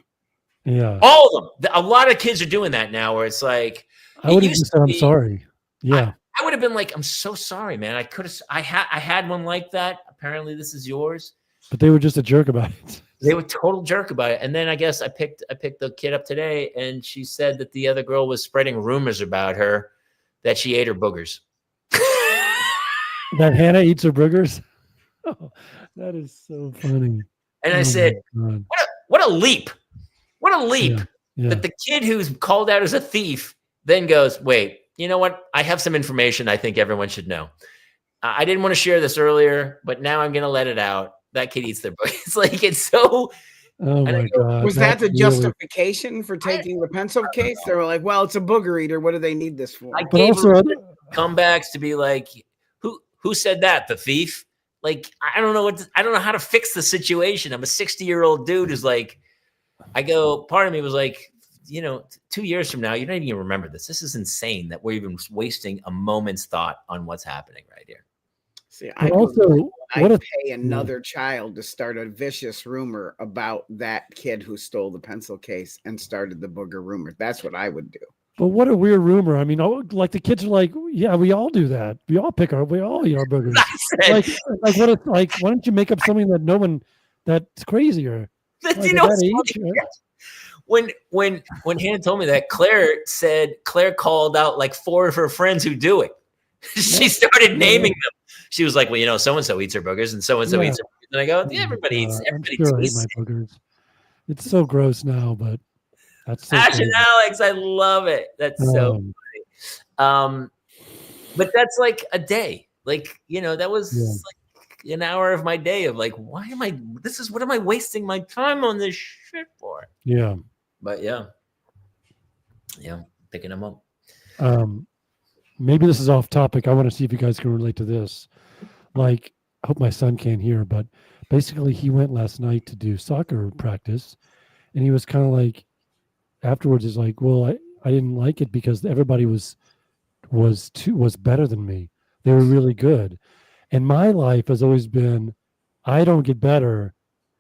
Yeah. All of them. A lot of kids are doing that now, where it's like, I would have just said, I'm sorry. Yeah. I would have been like, I'm so sorry, man. I had one like that. Apparently this is yours. But they were just a jerk about it. They were total jerk about it. And then I guess I picked the kid up today, and she said that the other girl was spreading rumors about her that she ate her boogers. That Hannah eats her boogers? Oh, that is so funny. And I said, what a leap. What a leap that the kid who's called out as a thief then goes, wait, you know what? I have some information I think everyone should know. I didn't want to share this earlier, but now I'm going to let it out. That kid eats their boogers. It's like, it's so. Oh my God. Was that the justification for taking the pencil case? They were like, well, it's a booger eater. What do they need this for? I gave her comebacks to be like, who said that? The thief? Like, I don't know how to fix the situation. I'm a 60-year-old dude who's like, part of me was like, 2 years from now, you're not even gonna remember this. This is insane that we're even wasting a moment's thought on what's happening right here. See, I pay another child to start a vicious rumor about that kid who stole the pencil case and started the booger rumor. That's what I would do. But what a weird rumor. I mean, like the kids are like, yeah, we all do that. We all eat our boogers. Why don't you make up something that no one that's crazier? When Hannah told me that, Claire called out like 4 of her friends who do it. She started naming them. She was like, well, so-and-so eats her boogers and so-and-so eats her boogers. And I go, everybody eats my boogers. It's so gross now, but that's so Ash and Alex, I love it. That's so funny. But that's like a day. Like, that was like an hour of my day of like, what am I wasting my time on this shit for? Yeah. But yeah, picking them up. Maybe this is off topic. I want to see if you guys can relate to this. Like, I hope my son can't hear, but basically he went last night to do soccer practice, and he was kind of like, afterwards is like, well, I didn't like it because everybody was better than me. They were really good. And my life has always been, I don't get better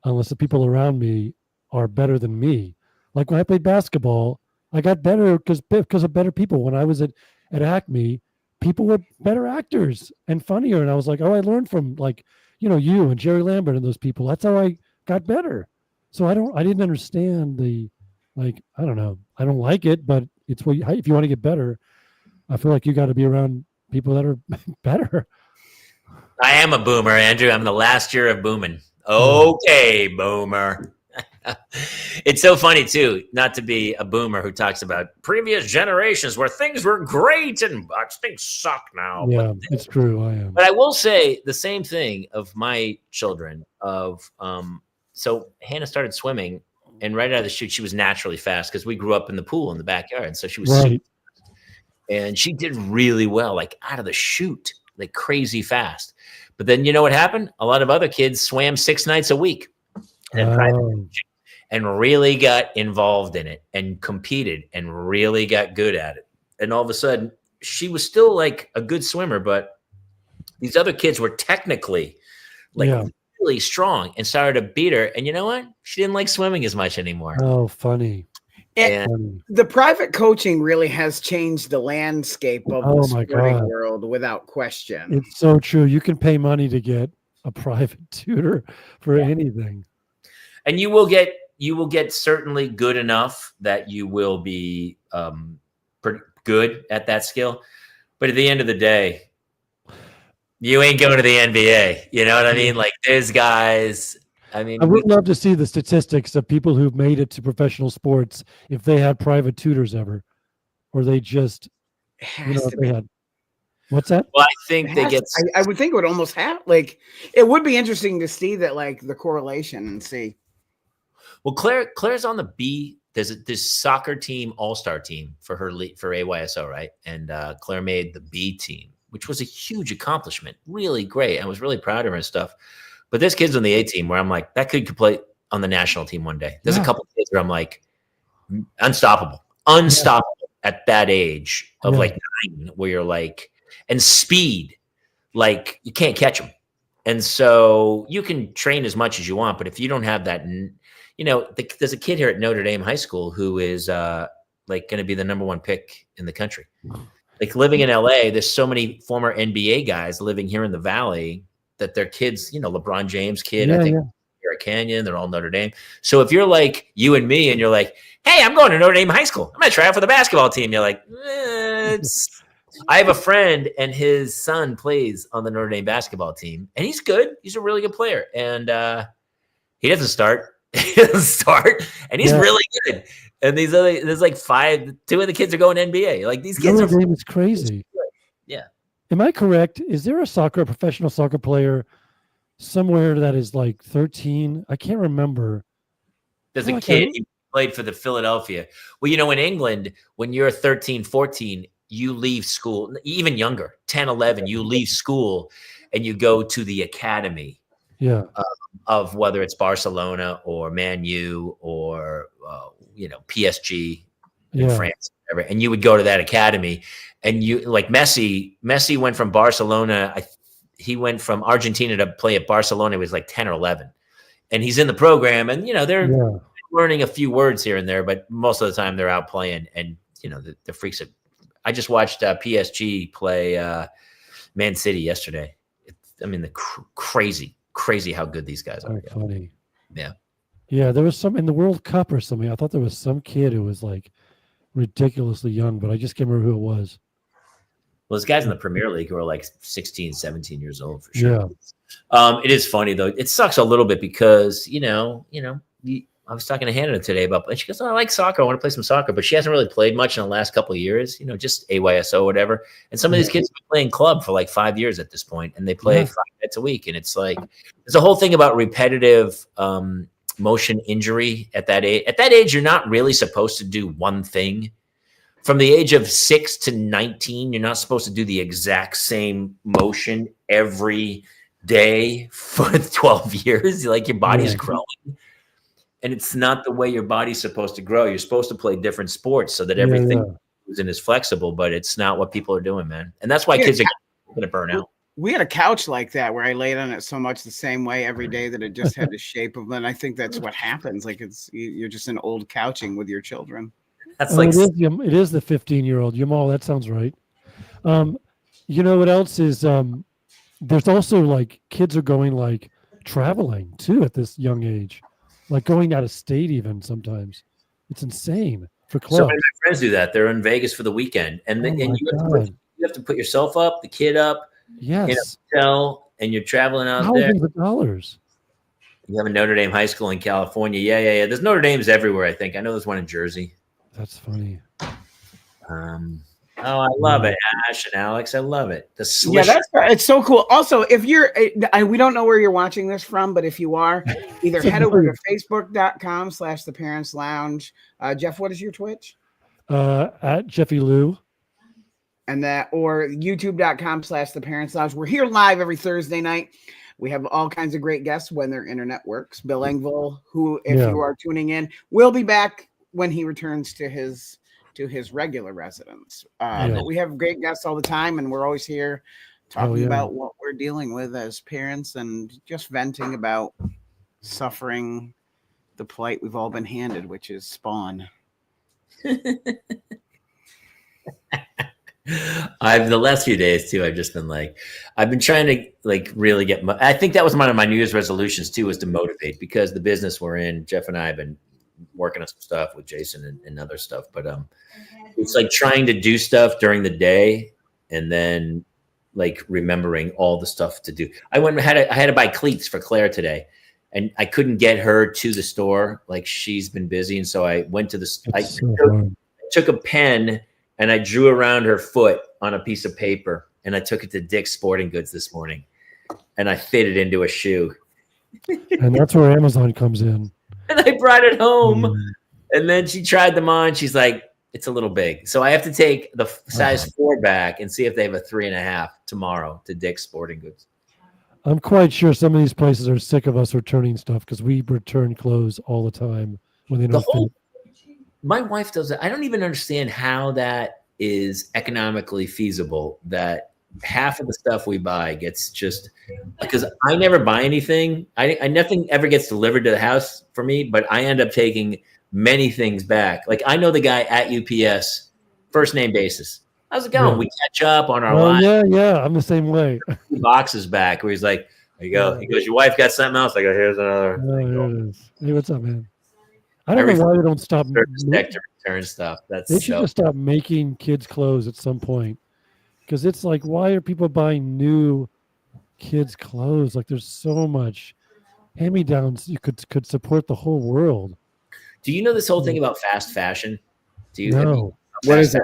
unless the people around me are better than me. Like when I played basketball, I got better because of better people. When I was at Acme, people were better actors and funnier. And I was like, oh, I learned from like, you and Jerry Lambert and those people. That's how I got better. So I didn't understand I don't know. I don't like it, but it's if you want to get better, I feel like you got to be around people that are better. I am a boomer, Andrew. I'm the last year of booming. Okay, boomer. It's so funny too, not to be a boomer who talks about previous generations where things were great and things suck now. Yeah, it's true. I am. But I will say the same thing of my children. So Hannah started swimming, and right out of the chute, she was naturally fast because we grew up in the pool in the backyard, so she was right. And she did really well, like out of the chute, like crazy fast. But then you know what happened? A lot of other kids swam 6 nights a week and really got involved in it and competed and really got good at it. And all of a sudden, she was still like a good swimmer, but these other kids were technically really strong and started to beat her. And you know what? She didn't like swimming as much anymore. Oh, funny. And the private coaching really has changed the landscape of the sporting world without question. It's so true. You can pay money to get a private tutor for anything. And you will get certainly good enough that you will be pretty good at that skill. But at the end of the day, you ain't going to the NBA. You know what I mean? Like there's guys. I mean, I would love to see the statistics of people who've made it to professional sports if they had private tutors ever, or they just, they had. What's that? Well, I think they get. I would think it would almost have it would be interesting to see that the correlation and see. Well, Claire's on the B. There's this soccer team, all-star team for AYSO, right? And Claire made the B team, which was a huge accomplishment, really great. I was really proud of her and stuff. But there's kids on the A team where I'm like, that kid could play on the national team one day. There's a couple of kids where I'm like, unstoppable at that age of 9, where you're like, and speed, like you can't catch them. And so you can train as much as you want, but if you don't have that, there's a kid here at Notre Dame High School who is going to be the #1 pick in the country. Like living in LA, there's so many former NBA guys living here in the Valley that their kids, LeBron James kid, I think Eric Canyon, they're all Notre Dame. So if you're like you and me and you're like, hey, I'm going to Notre Dame High School, I'm going to try out for the basketball team. You're like, I have a friend and his son plays on the Notre Dame basketball team and he's good. He's a really good player. And he doesn't start. And he's really good. And there's like 2 of the kids are going NBA. Like these kids Notre Dame is crazy. Yeah. Am I correct? Is there a professional soccer player somewhere that is like 13? I can't remember. There's a kid who played for the Philadelphia. Well, in England, when you're 13, 14, you leave school, even younger, 10, 11, you leave school and you go to the academy. Yeah. Of whether it's Barcelona or Man U or, PSG in France, whatever. And you would go to that academy. And you like Messi went from Barcelona. He went from Argentina to play at Barcelona. He was like 10 or 11, and he's in the program. And they're learning a few words here and there, but most of the time they're out playing. And the freaks. I just watched PSG play Man City yesterday. Crazy how good these guys are. Funny. Yeah. There was some in the World Cup or something. I thought there was some kid who was like ridiculously young, but I just can't remember who it was. Well, there's guys in the Premier League who are like 16, 17 years old for sure. Yeah. It is funny though. It sucks a little bit because, I was talking to Hannah today and she goes, oh, I like soccer. I want to play some soccer, but she hasn't really played much in the last couple of years, just AYSO or whatever. And some of these kids have been playing club for like 5 years at this point, and they play 5 nights a week. And it's like, there's a whole thing about repetitive motion injury at that age. At that age, you're not really supposed to do one thing. From the age of 6 to 19, you're not supposed to do the exact same motion every day for 12 years. Like your body's growing. And it's not the way your body's supposed to grow. You're supposed to play different sports so that everything is flexible, but it's not what people are doing, man. And that's why kids are going to burn out. We had a couch like that where I laid on it so much the same way every day that it just had the shape of. And I think that's what happens. Like you're just an old couching with your children. That's like it is the 15-year-old Yamal. That sounds right. You know what else is? There's also like kids are going like traveling too at this young age, like going out of state even sometimes. It's insane for clubs. So many of my friends do that. They're in Vegas for the weekend, and you have to put yourself up, the kid up, yes, in a hotel, and you're traveling out thousands there. of dollars. You have a Notre Dame high school in California. Yeah. There's Notre Dames everywhere. I think I know there's one in Jersey. That's funny. Oh, I love it, Ash and Alex. I love it. It's so cool. Also, if you're, we don't know where you're watching this from, but if you are, either head over to facebook.com/The Parents Lounge. Jeff, what is your Twitch? At Jeffy Lou. And that, or youtube.com/The Parents Lounge. We're here live every Thursday night. We have all kinds of great guests when their internet works. Bill Engvall, who, if you are tuning in, will be back when he returns to his regular residence. But we have great guests all the time, and we're always here talking about what we're dealing with as parents and just venting about suffering the plight we've all been handed, which is spawn. The last few days too, I've just been like, I've been trying to like really get, I think that was one of my New Year's resolutions too, was to motivate, because the business we're in, Jeff and I have been working on some stuff with Jason and other stuff, but it's like trying to do stuff during the day and then like remembering all the stuff to do. I had to buy cleats for Claire today, and I couldn't get her to the store. Like, she's been busy. And so I went to I took a pen and I drew around her foot on a piece of paper, and I took it to Dick's Sporting Goods this morning, and I fit it into a shoe. And that's where Amazon comes in. And I brought it home, and then she tried them on. She's like, it's a little big. So I have to take the size 4 back and see if they have a 3.5 tomorrow to Dick's Sporting Goods. I'm quite sure some of these places are sick of us returning stuff, because we return clothes all the time when they don't fit. My wife does it. I don't even understand how that is economically feasible, that half of the stuff we buy gets just, because I never buy anything. Nothing ever gets delivered to the house for me, but I end up taking many things back. Like, I know the guy at UPS, first name basis. How's it going? Yeah. We catch up on our lives. Yeah. I'm the same way. Boxes back where he's like, there you go. He goes, your wife got something else? I go, here's another. Oh, here it is. Hey, what's up, man? I don't know why they don't stop return stuff. They should just stop making kids' clothes at some point, because it's like, why are people buying new kids' clothes? Like, there's so much hand-me-downs. You could support the whole world. Do you know this whole thing about fast fashion? No. What is it?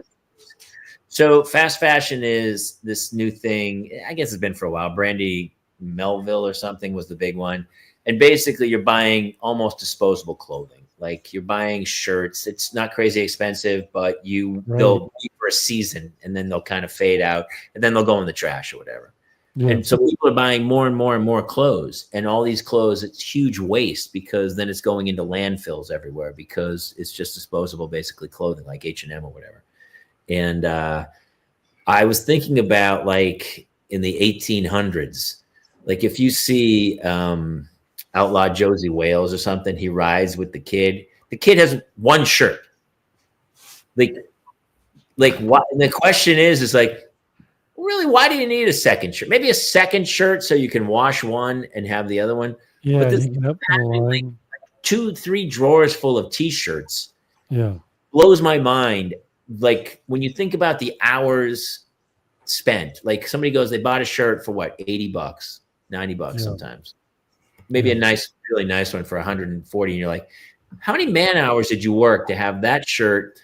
So fast fashion is this new thing. I guess it's been for a while. Brandy Melville or something was the big one. And basically, you're buying almost disposable clothing. Like, you're buying shirts. It's not crazy expensive, but they'll be for a season, and then they'll kind of fade out, and then they'll go in the trash or whatever. Yeah. And so people are buying more and more and more clothes, and all these clothes, it's huge waste, because then it's going into landfills everywhere, because it's just disposable, basically, clothing like H&M or whatever. And I was thinking about, like, in the 1800s, like, if you see Outlaw Josie Wales or something, he rides with the kid. The kid has one shirt. Like what? And the question is like, really, why do you need a second shirt? Maybe a second shirt so you can wash one and have the other one. Yeah, but this like 2-3 drawers full of T-shirts. Yeah, blows my mind. Like, when you think about the hours spent, like, somebody goes, they bought a shirt for what, $80, $90 sometimes. Maybe a nice, really nice one for 140. And you're like, how many man hours did you work to have that shirt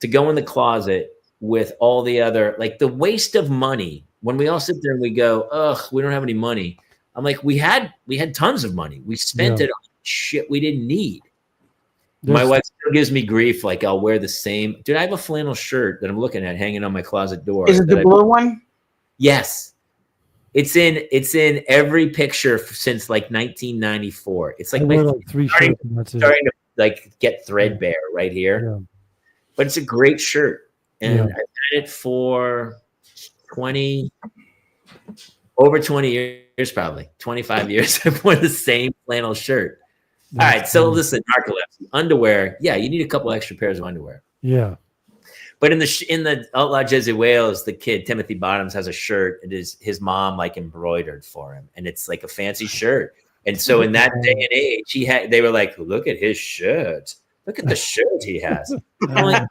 to go in the closet with all the other, like, the waste of money? When we all sit there and we go, ugh, we don't have any money. I'm like, we had tons of money. We spent it on shit we didn't need. My wife still gives me grief. Like, I'll wear the same. Dude, I have a flannel shirt that I'm looking at hanging on my closet door. Is it the blue one? Yes. It's in every picture since like 1994. It's like starting to like get threadbare right here. Yeah. But it's a great shirt. And I've had it for 20 Over 20 years, probably 25 years. I've worn the same flannel shirt. All right, so listen, narcolepsy, underwear. Yeah, you need a couple extra pairs of underwear. Yeah. But in the Outlaw Jesse Wales, the kid Timothy Bottoms has a shirt. It is his mom like embroidered for him, and it's like a fancy shirt. And so in that day and age, they were like, look at his shirt. Look at the shirt he has. The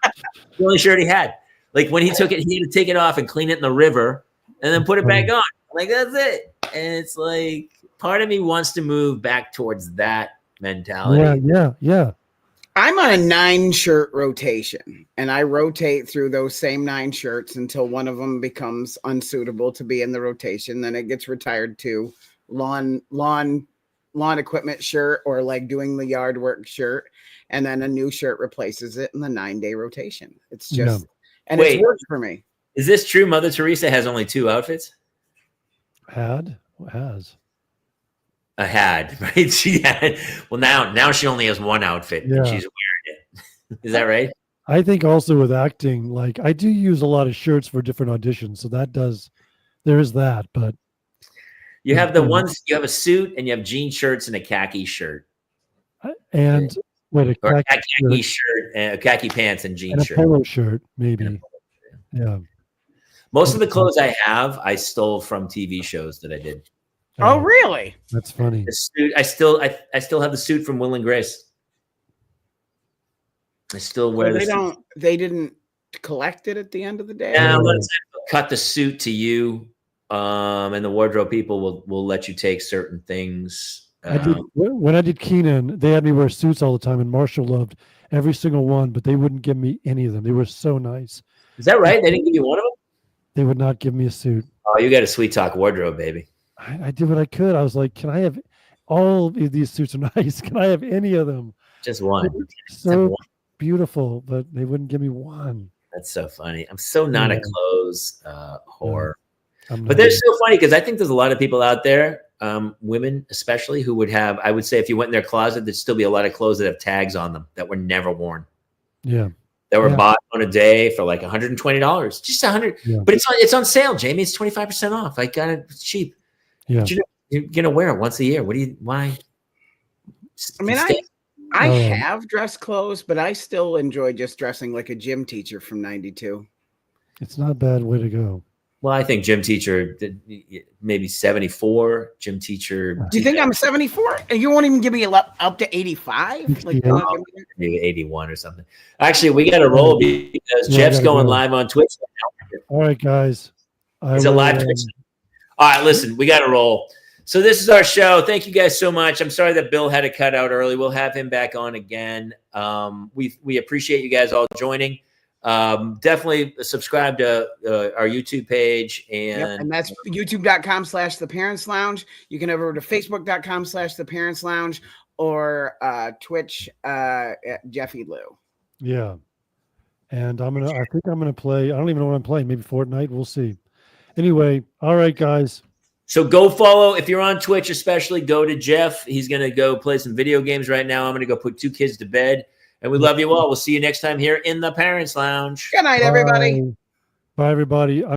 only shirt he had. Like when he took it, he had to take it off and clean it in the river, and then put it back on. Like that's it. And it's like part of me wants to move back towards that mentality. Yeah. I'm on a 9-shirt rotation, and I rotate through those same 9 shirts until one of them becomes unsuitable to be in the rotation. Then it gets retired to lawn equipment shirt or like doing the yard work shirt, and then a new shirt replaces it in the 9-day rotation. It's just, and it's worked for me. Is this true? Mother Teresa has only 2 outfits? Has. Right? She had. Well, now she only has 1 outfit, and she's wearing it. Is that right? I think also with acting, like I do use a lot of shirts for different auditions, so there is that. But you have you have a suit, and you have jean shirts and a khaki shirt, and a khaki shirt and khaki pants and jean shirt, a polo shirt, maybe. Yeah. Most of the clothes I have, I stole from TV shows that I did. Oh, really? That's funny. The suit, I still have the suit from Will and Grace. I still wear They didn't collect it at the end of the day. Yeah, let's cut the suit to you, and the wardrobe people will let you take certain things. When I did Kenan, they had me wear suits all the time, and Marshall loved every single one, but they wouldn't give me any of them. They were so nice. Is that right? They didn't give you one of them? They would not give me a suit. Oh, you got a sweet talk wardrobe, baby. I did what I could. I was like, can I have all of these suits are nice? Can I have any of them? Just one. So beautiful, but they wouldn't give me one. That's so funny. I'm so not a clothes whore. But they're so funny because I think there's a lot of people out there, women especially, who would have, I would say if you went in their closet, there'd still be a lot of clothes that have tags on them that were never worn. Yeah. That were bought on a day for like $120. Just $100. But it's on sale, Jamie. It's 25% off. I got it cheap. Yeah. But you're gonna wear it once a year. Why? I mean, I have dress clothes, but I still enjoy just dressing like a gym teacher from '92. It's not a bad way to go. Well, I think gym teacher maybe 74. Gym teacher. Do you think I'm 74? And you won't even give me up to 85? Like maybe 81 or something. Actually, we got to roll because Jeff's going live on Twitch right now. All right, guys. It's a live Twitch. All right, listen, we got to roll. So this is our show. Thank you guys so much. I'm sorry that Bill had to cut out early. We'll have him back on again. We appreciate you guys all joining. Definitely subscribe to our YouTube page and that's youtube.com/The Parents Lounge. You can over to facebook.com/The Parents Lounge or Twitch at Jeffy Lou. Yeah. And I think I'm gonna play. I don't even know what I'm playing. Maybe Fortnite. We'll see. Anyway, all right, guys. So go follow, if you're on Twitch especially, go to Jeff. He's going to go play some video games right now. I'm going to go put 2 kids to bed. And we love you all. We'll see you next time here in the Parents Lounge. Good night, everybody. Bye everybody.